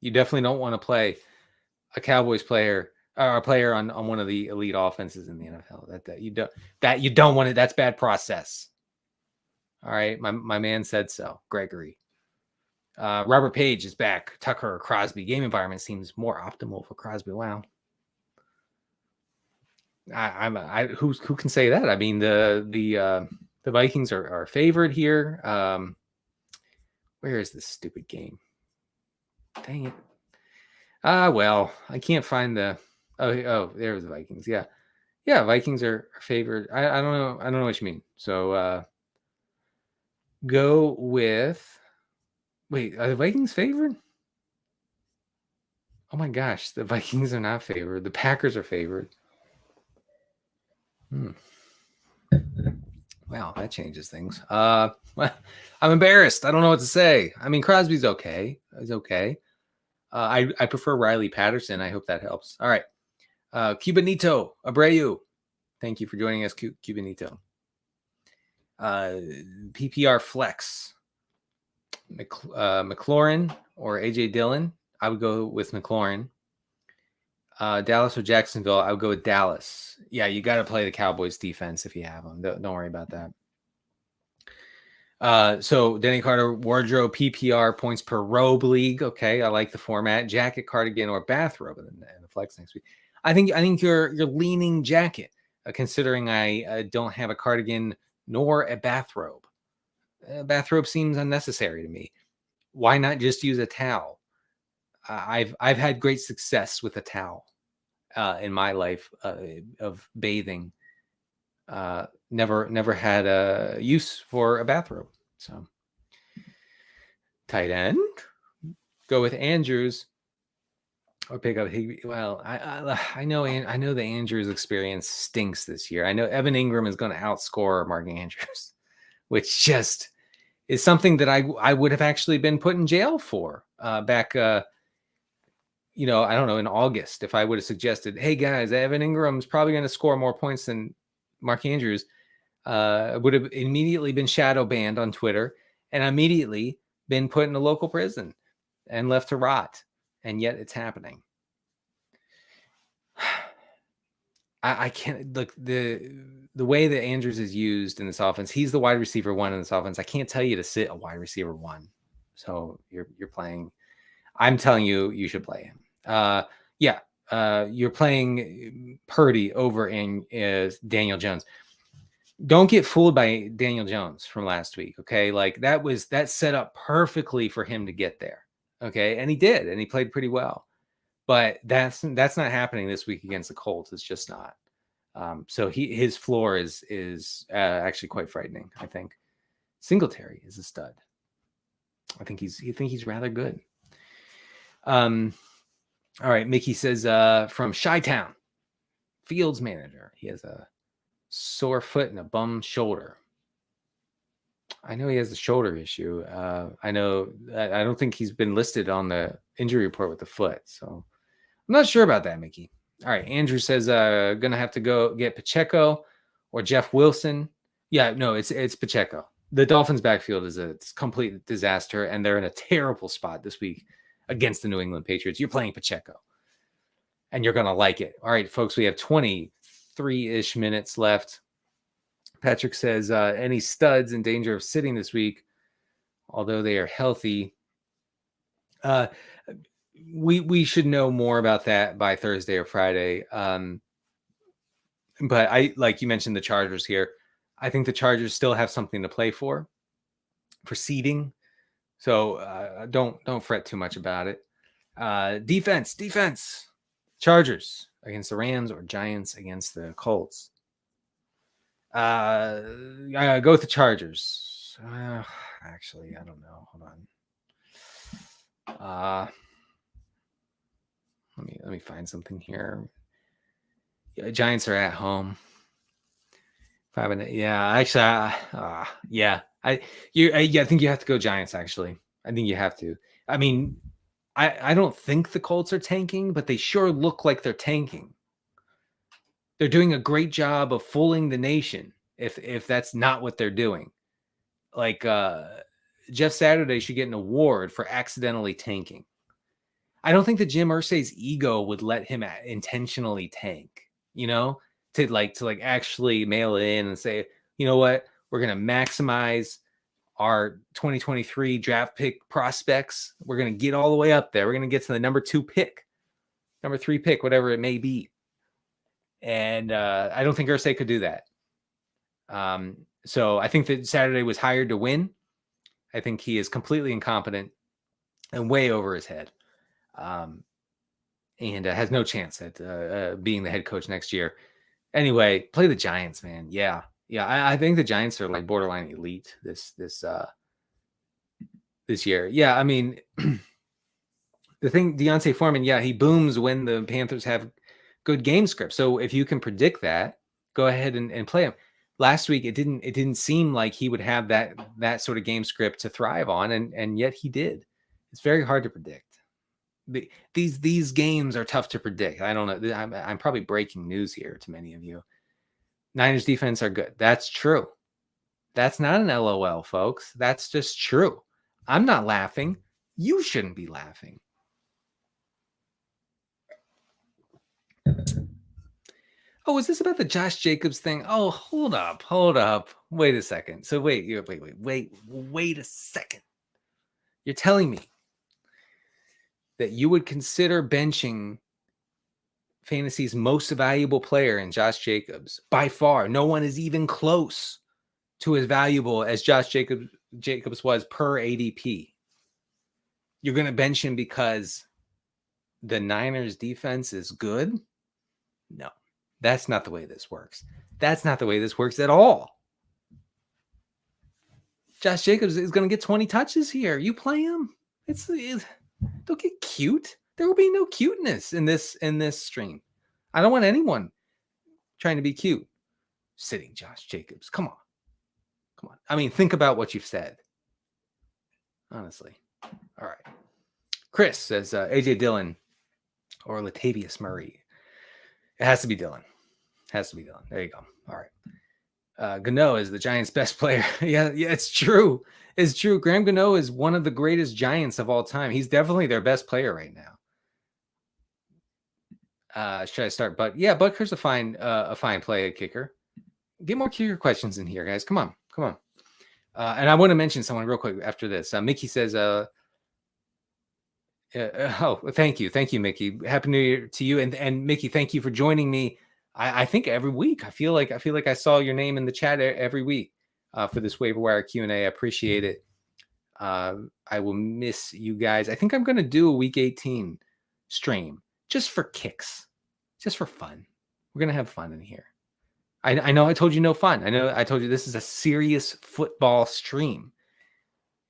You definitely don't want to play a Cowboys player or a player on one of the elite offenses in the NFL. That you don't want it. That's bad process. All right. My man said so. Gregory. Robert Page is back. Tucker or Crosby. Game environment seems more optimal for Crosby. Wow. Who can say that? I mean, the Vikings are favored here. Where is this stupid game? Dang it. Well, I can't find the. Oh, there's the Vikings. Yeah, Vikings are favored. I don't know. I don't know what you mean. So go with. Wait, are the Vikings favored? Oh my gosh, the Vikings are not favored. The Packers are favored. Wow, that changes things. Well, I'm embarrassed. I don't know what to say. I mean, Crosby's okay. He's okay. I prefer Riley Patterson. I hope that helps. All right. Cubanito Abreu. Thank you for joining us, Cubanito. PPR flex. McLaurin or AJ Dillon. I would go with McLaurin. Dallas or Jacksonville. I would go with Dallas. Yeah, you got to play the Cowboys defense if you have them. Don't worry about that. So Denny Carter, wardrobe, PPR, points per robe league. Okay, I like the format. Jacket, cardigan, or bathrobe in the flex next week. I think you're leaning jacket, considering I don't have a cardigan nor a bathrobe. Bathrobe seems unnecessary to me. Why not just use a towel? I've had great success with a towel in my life of bathing. Never had a use for a bathrobe. So tight end, go with Andrews or pick up Higbee. Well, I know the Andrews experience stinks this year. I know Evan Ingram is going to outscore Mark Andrews, which just is something that I would have actually been put in jail for back. I don't know, in August, if I would have suggested, hey guys, Evan Ingram's probably going to score more points than Mark Andrews, would have immediately been shadow banned on Twitter and immediately been put in a local prison and left to rot. And yet it's happening. I can't look the way that Andrews is used in this offense. He's the wide receiver 1 in this offense. I can't tell you to sit a wide receiver 1. So you're playing. I'm telling you, you should play him. You're playing Purdy over in Daniel Jones. Don't get fooled by Daniel Jones from last week. Okay. Like that set up perfectly for him to get there. Okay. And he did, and he played pretty well, but that's not happening this week against the Colts. It's just not. So his floor is actually quite frightening. I think Singletary is a stud. I think he's rather good. All right. Mickey says, from Chi-Town, Fields manager. He has a sore foot and a bum shoulder. I know he has a shoulder issue. I don't think he's been listed on the injury report with the foot. So I'm not sure about that, Mickey. All right. Andrew says, gonna have to go get Pacheco or Jeff Wilson. Yeah, no, it's Pacheco. The Dolphins backfield is a complete disaster, and they're in a terrible spot this week against the New England Patriots. You're playing Pacheco, and you're going to like it. All right, folks, we have 23-ish minutes left. Patrick says, any studs in danger of sitting this week, although they are healthy? We should know more about that by Thursday or Friday. But like you mentioned, the Chargers here. I think the Chargers still have something to play for seeding. So don't fret too much about it. Defense. Chargers against the Rams or Giants against the Colts. I go with the Chargers. Actually, I don't know. Hold on. Let me find something here. Giants are at home. 5-8. Yeah, actually, I think you have to go Giants. Actually, I think you have to. I mean, I don't think the Colts are tanking, but they sure look like they're tanking. They're doing a great job of fooling the nation. If that's not what they're doing, like Jeff Saturday should get an award for accidentally tanking. I don't think that Jim Irsay's ego would let him intentionally tank. To actually mail it in and say, you know what, we're going to maximize our 2023 draft pick prospects. We're going to get all the way up there. We're going to get to the number 2 pick, number 3 pick, whatever it may be. And I don't think Irsay could do that. So I think that Saturday was hired to win. I think he is completely incompetent and way over his head. And has no chance at being the head coach next year. Anyway, play the Giants, man. Yeah. I think the Giants are like borderline elite this year. Yeah, I mean, the thing, Deontay Foreman, yeah, he booms when the Panthers have good game scripts. So if you can predict that, go ahead and play him. Last week, it didn't seem like he would have that sort of game script to thrive on, and yet he did. It's very hard to predict. These games are tough to predict. I don't know. I'm probably breaking news here to many of you. Niners defense are good. That's true. That's not an LOL, folks. That's just true. I'm not laughing. You shouldn't be laughing. Oh, is this about the Josh Jacobs thing? Oh, hold up. Wait a second. So wait a second. You're telling me that you would consider benching fantasy's most valuable player in Josh Jacobs. By far, no one is even close to as valuable as Josh Jacobs was per ADP. You're going to bench him because the Niners defense is good? No, that's not the way this works. That's not the way this works at all. Josh Jacobs is going to get 20 touches here. You play him. Don't get cute. There will be no cuteness in this stream. I don't want anyone trying to be cute. Sitting Josh Jacobs. Come on. I mean, think about what you've said. Honestly. All right. Cris says AJ Dillon or Latavius Murray. It has to be Dillon. There you go. All right. Gano is the Giants' best player. yeah, it's true. It's true. Graham Gano is one of the greatest Giants of all time. He's definitely their best player right Should I start? But yeah, Butker's a fine play at kicker. Get more kicker questions in here, guys. Come on. And I want to mention someone real quick after this. Mickey says, thank you, Mickey. Happy New Year to you, and Mickey, thank you for joining me. I think every week. I feel like I saw your name in the chat every week for this waiver wire Q&A. I appreciate it. I will miss you guys. I think I'm going to do a week 18 stream just for kicks, just for fun. We're going to have fun in here. I know I told you no fun. I know I told you this is a serious football stream.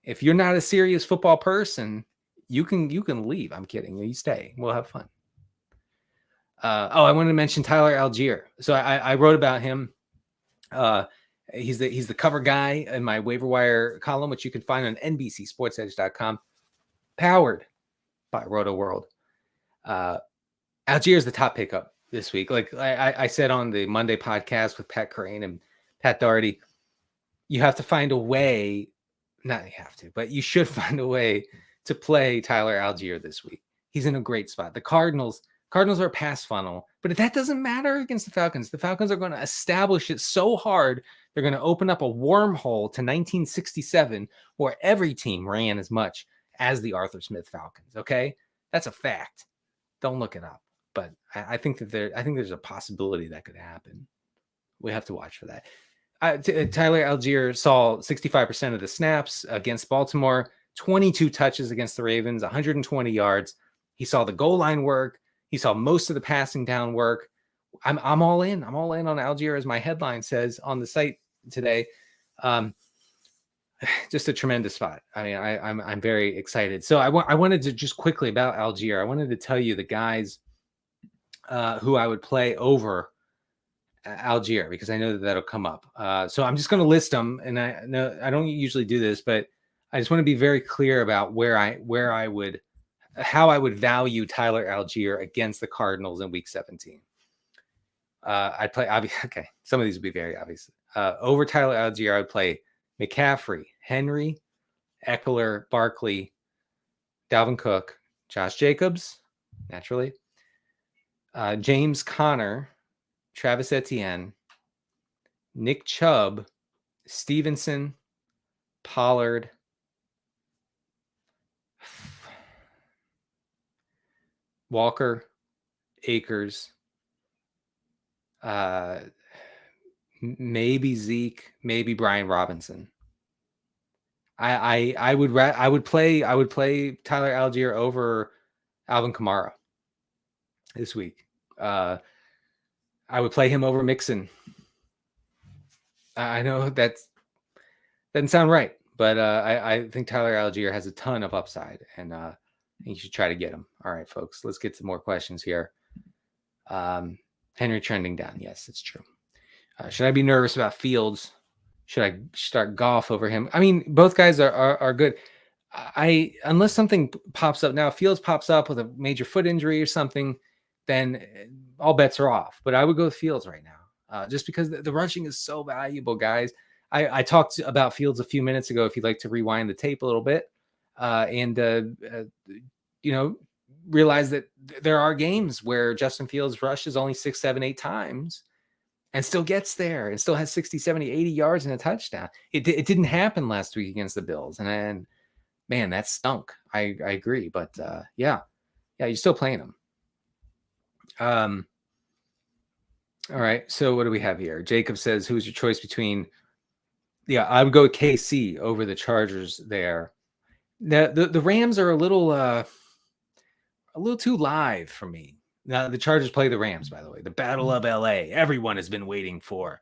If you're not a serious football person, you can leave. I'm kidding. You stay. We'll have fun. I wanted to mention Tyler Allgeier. So I wrote about him. He's the cover guy in my waiver wire column, which you can find on NBCSportsEdge.com, powered by Rotoworld. Allgeier is the top pickup this week. Like I said on the Monday podcast with Pat Crane and Pat Doherty, you have to find a way. Not you have to, but you should find a way to play Tyler Allgeier this week. He's in a great spot. The Cardinals are a pass funnel, but that doesn't matter against the Falcons. The Falcons are going to establish it so hard. They're going to open up a wormhole to 1967 where every team ran as much as the Arthur Smith Falcons. Okay. That's a fact. Don't look it up, but I think there's a possibility that could happen. We have to watch for that. Tyler Allgeier saw 65% of the snaps against Baltimore, 22 touches against the Ravens, 120 yards. He saw the goal line work. He saw most of the passing down work. I'm all in. I'm all in on Allgeier, as my headline says on the site today. Just a tremendous spot. I mean, I'm very excited. So I wanted to just quickly about Allgeier. I wanted to tell you the guys who I would play over Allgeier, because I know that that'll come up. So I'm just going to list them, and I know I don't usually do this, but I just want to be very clear about how I would value Tyler Allgeier against the Cardinals in Week 17. I'd play okay. Some of these would be very obvious. Over Tyler Allgeier, I would play McCaffrey, Henry, Eckler, Barkley, Dalvin Cook, Josh Jacobs, naturally, James Conner, Travis Etienne, Nick Chubb, Stevenson, Pollard, Walker, Akers, maybe Zeke, maybe Brian Robinson. I would play Tyler Allgeier over Alvin Kamara this week. I would play him over Mixon. I know that doesn't sound right, but I think Tyler Allgeier has a ton of upside, and you should try to get him. All right, folks, let's get to more questions here. Henry trending down. Yes, it's true. Should I be nervous about Fields? Should I start Goff over him? I mean, both guys are good. Unless something pops up now, Fields pops up with a major foot injury or something, then all bets are off. But I would go with Fields right now, just because the rushing is so valuable, guys. I talked about Fields a few minutes ago, if you'd like to rewind the tape a little bit, realize that there are games where Justin Fields rushes only 6, 7, 8 times and still gets there and still has 60, 70, 80 yards and a touchdown. It didn't happen last week against the Bills. And man, that stunk. I agree. But yeah, you're still playing him. All right. So what do we have here? Jacob says, who's your choice between? Yeah, I would go with KC over the Chargers there. The Rams are a little too live for me. Now, the Chargers play the Rams, by the way. The Battle of LA. Everyone has been waiting for.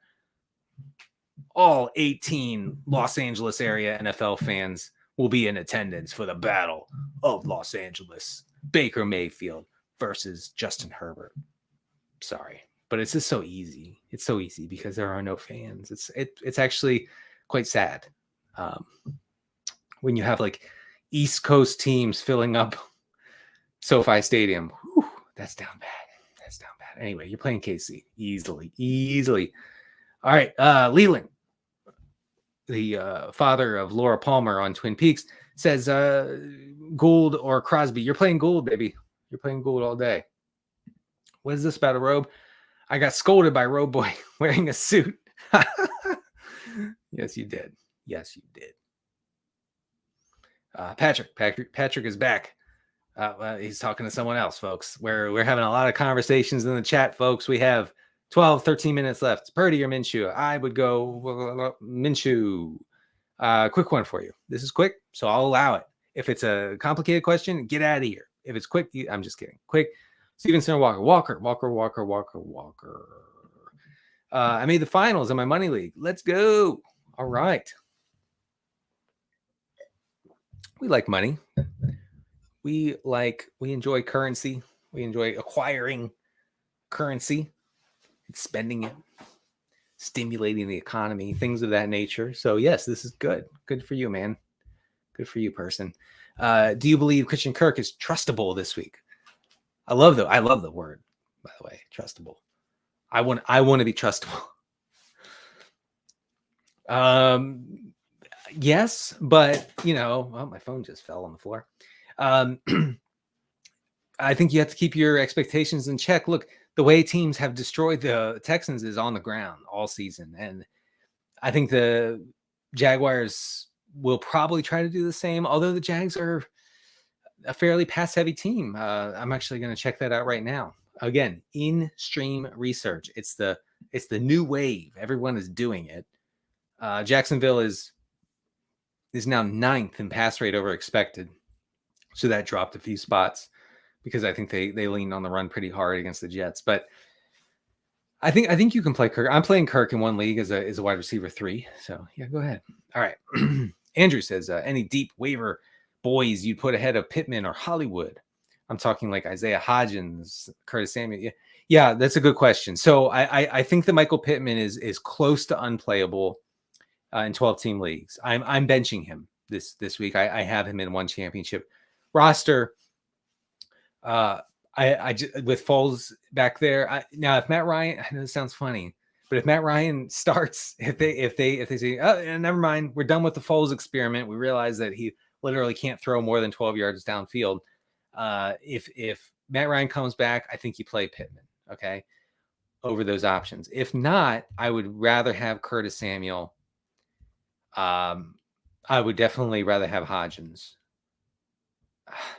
All 18 Los Angeles area NFL fans will be in attendance for the Battle of Los Angeles. Baker Mayfield versus Justin Herbert. Sorry, but it's just so easy. It's so easy because there are no fans. It's actually quite sad when you have like East Coast teams filling up SoFi Stadium. Whew, that's down bad. Anyway, you're playing KC easily. All right, Leland, the father of Laura Palmer on Twin Peaks, says Gould or Crosby. You're playing Gould, baby. You're playing Gould all day. What is this about a robe? I got scolded by Robe Boy wearing a suit. Yes, you did. Yes, you did. Patrick is back. Well, he's talking to someone else, folks. We're having a lot of conversations in the chat, folks. We have 12, 13 minutes left. Purdy or Minshew? I would go Minshew. Quick one for you. This is quick, so I'll allow it. If it's a complicated question, get out of here. If it's quick, I'm just kidding. Quick. Stevenson or Walker? Walker. I made the finals in my money league. Let's go. All right. We like money. We enjoy currency. We enjoy acquiring currency, spending it, stimulating the economy, things of that nature. So yes, this is good. Good for you, man. Good for you, person. Do you believe Christian Kirk is trustable this week? I love the word, by the way, trustable. I want to be trustable. Yes, but well, my phone just fell on the floor. I think you have to keep your expectations in check. Look, the way teams have destroyed the Texans is on the ground all season. And I think the Jaguars will probably try to do the same, although the Jags are a fairly pass-heavy team. I'm actually going to check that out right now. Again, in-stream research. It's the new wave. Everyone is doing it. Jacksonville is now 9th in pass rate over expected. So that dropped a few spots because I think they leaned on the run pretty hard against the Jets. But I think you can play Kirk. I'm playing Kirk in one league as a wide receiver 3. So yeah, go ahead. All right. Andrew says, any deep waiver boys you'd put ahead of Pittman or Hollywood? I'm talking like Isaiah Hodgins, Curtis Samuel. Yeah, that's a good question. So I think that Michael Pittman is close to unplayable in 12-team leagues. I'm benching him this week. I have him in one championship roster. I with Foles back there. Now, if Matt Ryan, I know this sounds funny, but if Matt Ryan starts, if they say, oh, never mind, we're done with the Foles experiment. We realize that he literally can't throw more than 12 yards downfield. If Matt Ryan comes back, I think you play Pittman, okay, over those options. If not, I would rather have Curtis Samuel. I would definitely rather have Hodgins.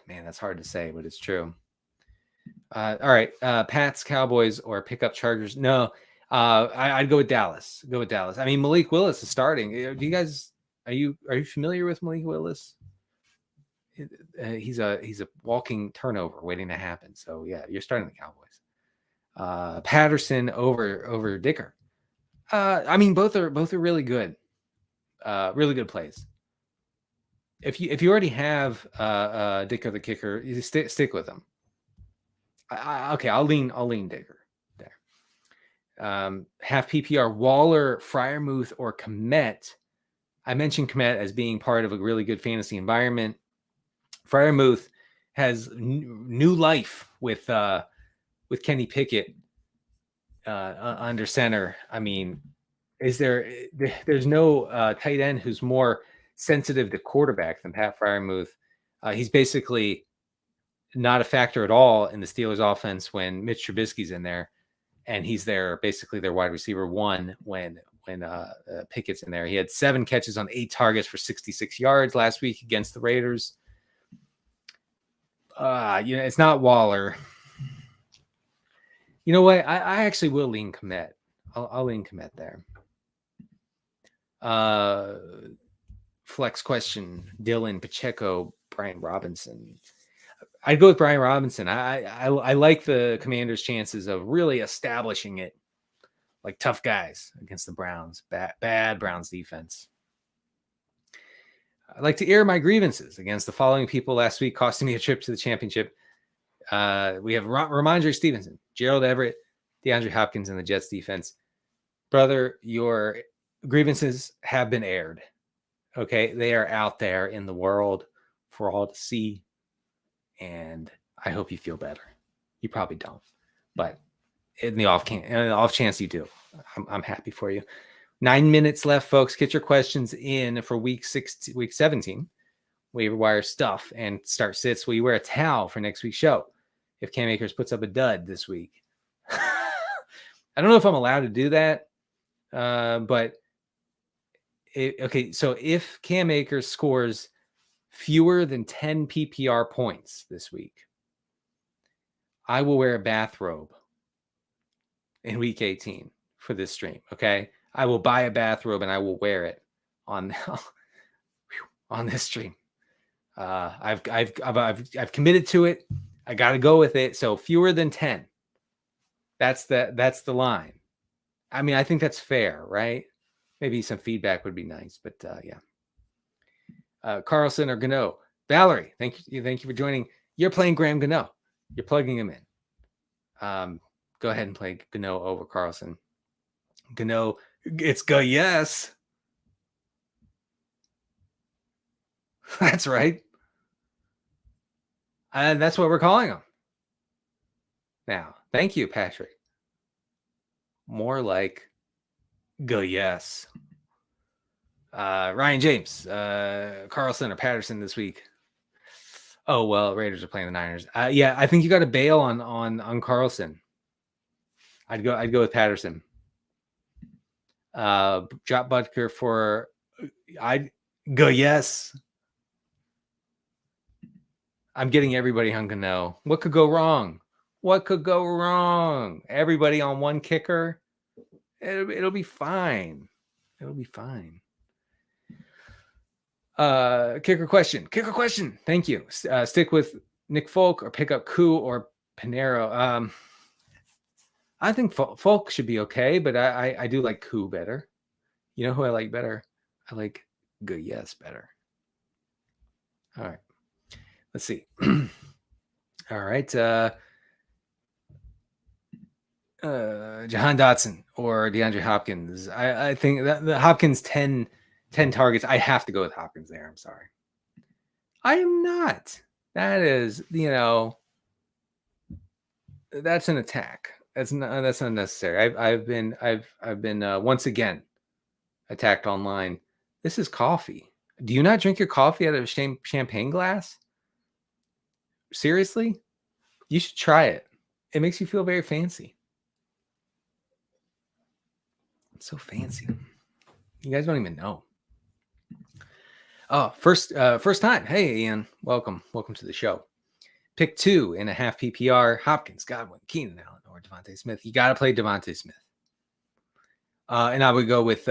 Man, that's hard to say, but it's true. All right, Pats, Cowboys, or pick up Chargers? No, I'd go with Dallas. I mean, Malik Willis is starting. Do you guys are you familiar with Malik Willis? He's a walking turnover waiting to happen. So yeah, you're starting the Cowboys. Patterson over Dicker. I mean, both are really good. Really good plays. If you already have Dicker the kicker, you stick with him. Okay, I'll lean Dicker there. Half PPR Waller, Freiermuth, or Kmet. I mentioned Kmet as being part of a really good fantasy environment. Freiermuth has new life with Kenny Pickett under center. I mean, there's no tight end who's more sensitive to quarterback than Pat Freiermuth. He's basically not a factor at all in the Steelers offense when Mitch Trubisky's in there, and he's basically their wide receiver 1 when Pickett's in there. He had 7 catches on 8 targets for 66 yards last week against the Raiders. It's not Waller. You know what? I actually will lean Kmet. I'll lean Kmet there. Flex question: Dylan, Pacheco, Brian Robinson. I'd go with Brian Robinson. I like the Commanders' chances of really establishing it like tough guys against the Browns. Bad Browns defense. I'd like to air my grievances against the following people last week, costing me a trip to the championship. We have Ramondre Stevenson, Gerald Everett, DeAndre Hopkins, and the Jets defense. Brother, your grievances have been aired. Okay, they are out there in the world for all to see, and I hope you feel better. You probably don't, but in the off chance you do, I'm happy for you. 9 minutes left, folks. Get your questions in for week 17, waiver wire stuff, and start sits. Will you wear a towel for next week's show if Cam Akers puts up a dud this week? I don't know if I'm allowed to do that, but okay. So if Cam Akers scores fewer than 10 PPR points this week, I will wear a bathrobe in week 18 for this stream. Okay. I will buy a bathrobe and I will wear it on this stream. I've committed to it. I got to go with it. So fewer than 10. That's the line. I mean, I think that's fair, right? Maybe some feedback would be nice, but yeah. Carlson or Gano. Valerie, thank you for joining. You're playing Graham Gano. You're plugging him in. Go ahead and play Gano over Carlson. Gano, it's go yes. That's right. And that's what we're calling him. Now, thank you, Patrick. More like go yes. Ryan James, Carlson or Patterson this week. Oh, well, Raiders are playing the Niners. Yeah, I think you got to bail on Carlson. I'd go with Patterson. Drop Butker for I'd go yes. I'm getting everybody on Gano. What could go wrong? What could go wrong? Everybody on one kicker. It'll be fine. It'll be fine. Kicker question. Thank you. Stick with Nick Folk or pick up Koo or Pinero. I think Folk should be okay, but I do like Koo better. You know who I like better? I like Good Yes better. All right. Let's see. All right. Jahan Dotson or DeAndre Hopkins. I think that the Hopkins 10 targets. I have to go with Hopkins there. I'm sorry. I am not. That is, that's an attack. That's unnecessary. I've been once again attacked online. This is coffee. Do you not drink your coffee out of a champagne glass? Seriously? You should try it. It makes you feel very fancy. It's so fancy. You guys don't even know. Oh, first time. Hey, Ian. Welcome to the show. Pick 2.5 PPR. Hopkins, Godwin, Keenan Allen, or Devontae Smith. You got to play Devontae Smith. And I would go with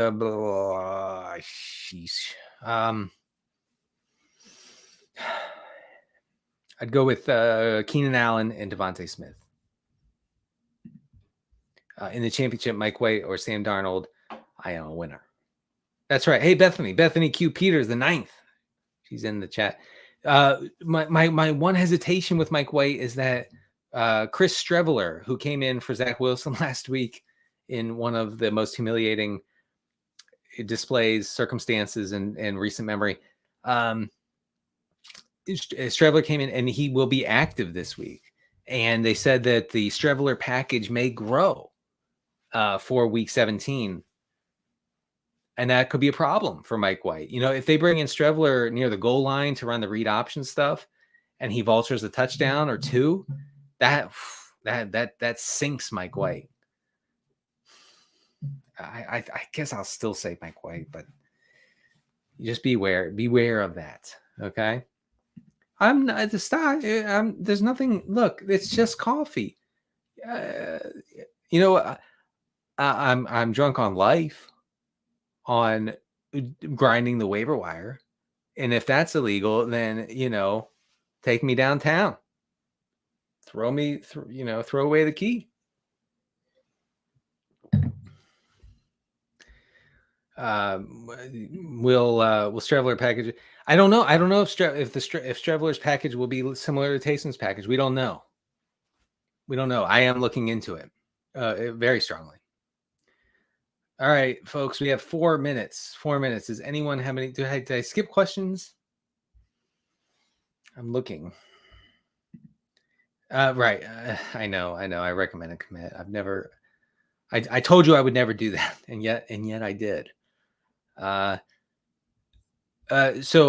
I'd go with Keenan Allen and Devontae Smith. In the championship, Mike White or Sam Darnold. I am a winner. That's right. Hey, Bethany Q. Peters, the 9th. She's in the chat. My one hesitation with Mike White is that Chris Streveler, who came in for Zach Wilson last week in one of the most humiliating displays, circumstances, in recent memory, Streveler came in and he will be active this week. And they said that the Streveler package may grow for week 17. And that could be a problem for Mike White. If they bring in Streveler near the goal line to run the read option stuff and he vultures a touchdown or two, that sinks Mike White. I guess I'll still say Mike White, but just beware of that. Okay. I'm not the stock. There's nothing. Look, it's just coffee. I'm drunk on life, on grinding the waiver wire, and if that's illegal, then take me downtown. Throw away the key. Will Streveler package? I don't know. I don't know if Streveler's package will be similar to Taysom's package. We don't know. I am looking into it very strongly. All right, folks, we have 4 minutes. Does anyone have any? Did I skip questions? I'm looking. Right. I know. I recommend a commit. I told you I would never do that, and yet I did. So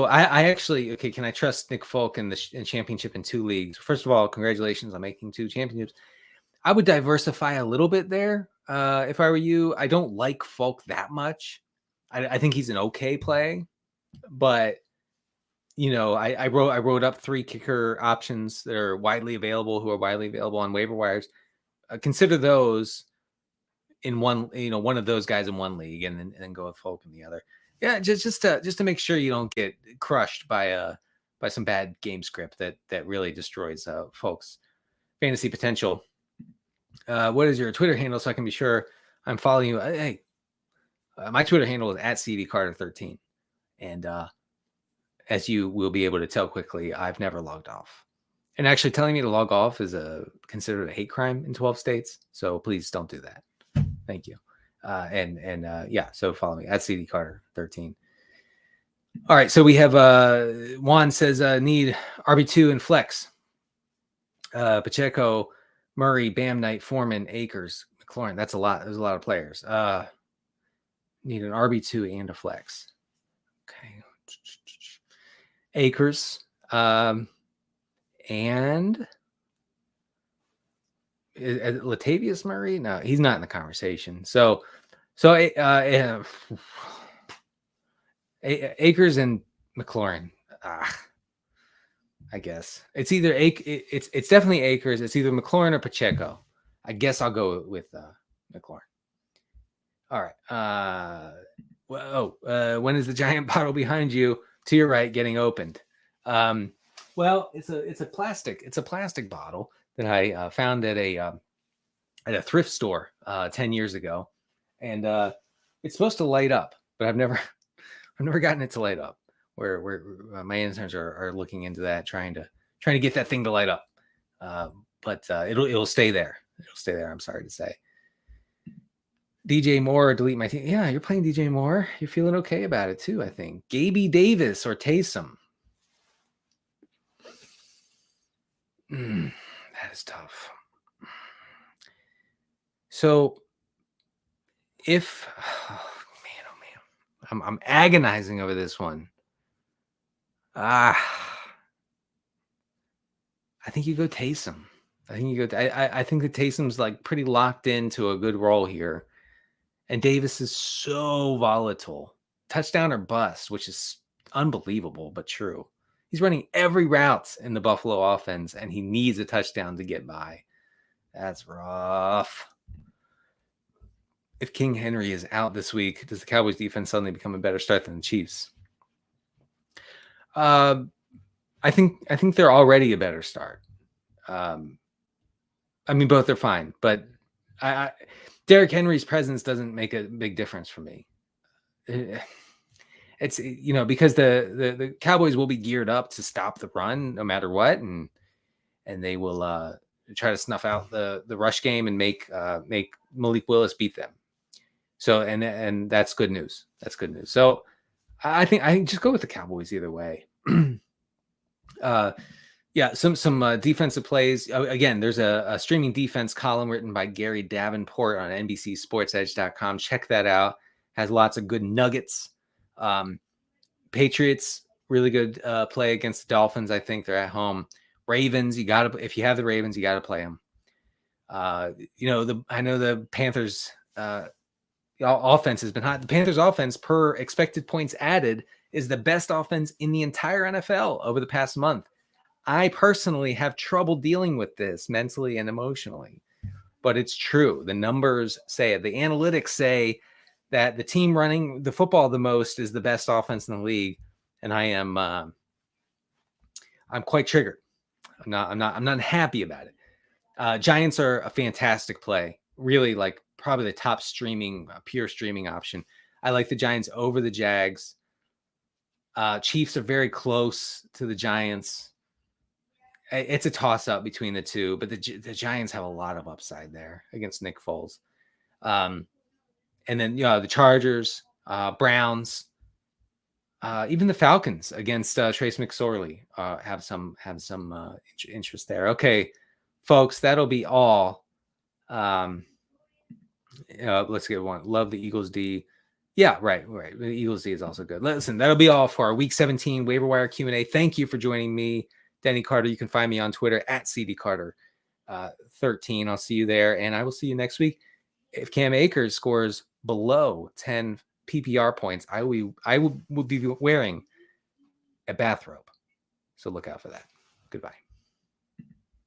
I actually, okay, can I trust Nick Folk in championship in 2 leagues? First of all, congratulations on making 2 championships. I would diversify a little bit there. If I were you, I don't like Folk that much. I think he's an okay play, but I wrote up 3 kicker options that are widely available, who are widely available on waiver wires. Consider those in one, one of those guys in one league, and then go with Folk in the other. Yeah, just to make sure you don't get crushed by some bad game script that really destroys folks' fantasy potential. What is your Twitter handle so I can be sure I'm following you? Hey, my Twitter handle is @CDCarter13, and as you will be able to tell quickly, I've never logged off. And actually, telling me to log off is considered a hate crime in 12 states. So please don't do that. Thank you. So follow me @CDCarter13. All right, so we have Juan says need RB2 and flex. Pacheco, Murray, Bam Knight, Foreman, Akers, McLaurin. That's a lot. There's a lot of players. Need an RB2 and a flex. Okay. Akers. And Latavius Murray? No, he's not in the conversation. So Akers and McLaurin. I guess it's either it's definitely Akers. It's either McLaurin or Pacheco. I guess I'll go with McLaurin. All right. When is the giant bottle behind you to your right getting opened? Well, it's a plastic bottle that I found at a thrift store 10 years ago, and it's supposed to light up, but I've never gotten it to light up. Where my interns are looking into that, trying to get that thing to light up, but it'll stay there. It'll stay there. I'm sorry to say. DJ Moore, delete my team. Yeah, you're playing DJ Moore. You're feeling okay about it too, I think. Gaby Davis or Taysom. That is tough. So if I'm agonizing over this one. I think you go Taysom. I think that Taysom's like pretty locked into a good role here. And Davis is so volatile. Touchdown or bust, which is unbelievable, but true. He's running every route in the Buffalo offense, and he needs a touchdown to get by. That's rough. If King Henry is out this week, does the Cowboys defense suddenly become a better start than the Chiefs? I think they're already a better start. Both are fine, but Derrick Henry's presence doesn't make a big difference for me. It's because the Cowboys will be geared up to stop the run no matter what, and they will try to snuff out the rush game and make Malik Willis beat them. So and that's good news. That's good news. So I think just go with the Cowboys either way. Some defensive plays. Again, there's a streaming defense column written by Gary Davenport on NBCSportsEdge.com. Check that out. Has lots of good nuggets. Patriots, really good play against the Dolphins. I think they're at home. Ravens, if you have the Ravens, you got to play them. I know the Panthers offense has been hot. The Panthers offense per expected points added is the best offense in the entire NFL over the past month. I personally have trouble dealing with this mentally and emotionally, but it's true. The numbers say it. The analytics say that the team running the football the most is the best offense in the league, and I'm quite triggered. I'm not happy about it. Giants are a fantastic play. Really, like probably the top pure streaming option. I like the Giants over the Jags. Chiefs are very close to the Giants. It's a toss-up between the two, but the Giants have a lot of upside there against Nick Foles. And then the Chargers, Browns, even the Falcons against Trace McSorley have some interest there. Okay, folks, that'll be all. Let's get one. Love the Eagles D. Yeah, right. The Eagles D is also good. Listen, that'll be all for our Week 17 Waiver Wire Q&A. Thank you for joining me, Denny Carter. You can find me on Twitter @CDCarter13. I'll see you there, and I will see you next week. if Cam Akers scores below 10 PPR points, I will be wearing a bathrobe. So look out for that. Goodbye.